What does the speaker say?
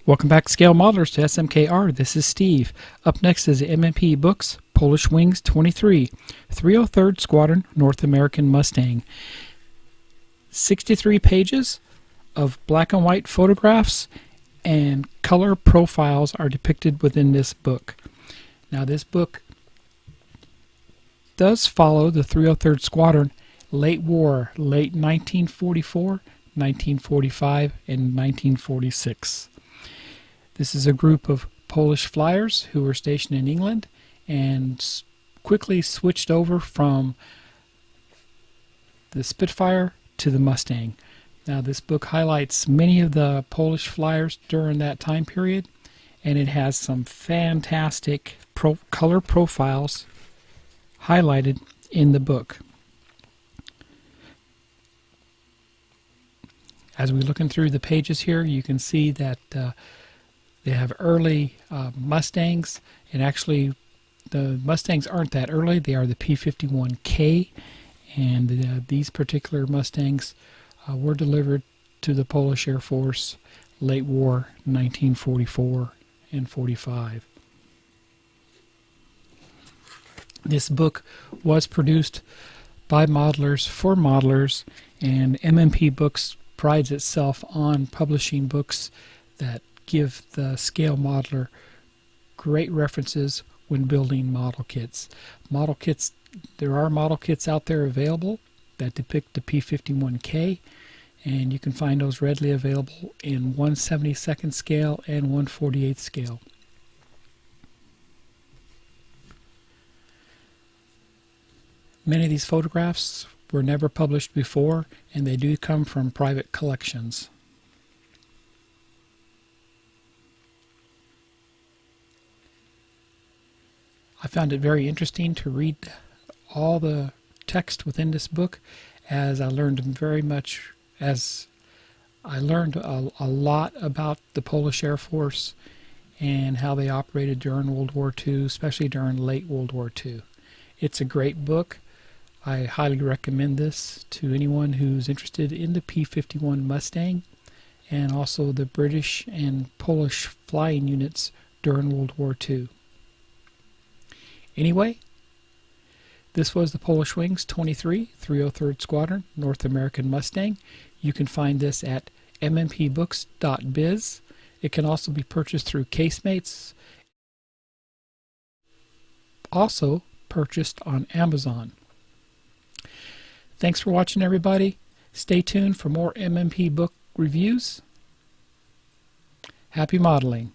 Welcome back, Scale Modelers, to SMKR. This is Steve. Up next is the MMP Books Polish Wings 23, 303rd Squadron North American Mustang. 63 pages of black and white photographs and color profiles are depicted within this book. Now, this book does follow the 303rd Squadron late war, late 1944, 1945, and 1946. This is a group of Polish flyers who were stationed in England and quickly switched over from the Spitfire to the Mustang. Now, this book highlights many of the Polish flyers during that time period, and it has some fantastic color profiles highlighted in the book. As we're looking through the pages here, you can see that they have early Mustangs, and actually the Mustangs aren't that early. They are the P-51K, and these particular Mustangs were delivered to the Polish Air Force late war, 1944 and 45. This book was produced by modelers for modelers, and MMP Books prides itself on publishing books that give the scale modeler great references when building model kits. There are model kits out there available that depict the P-51K, and you can find those readily available in 1/72nd scale and 1/48th scale. Many of these photographs were never published before, and they do come from private collections. I found it very interesting to read all the text within this book, as I learned a lot about the Polish Air Force and how they operated during World War II, especially during late World War II. It's a great book. I highly recommend this to anyone who's interested in the P-51 Mustang and also the British and Polish flying units during World War II. Anyway, this was the Polish Wings 23, 303rd Squadron North American Mustang. You can find this at mmpbooks.biz. It can also be purchased through Casemates. Also purchased on Amazon. Thanks for watching, everybody. Stay tuned for more MMP book reviews. Happy modeling.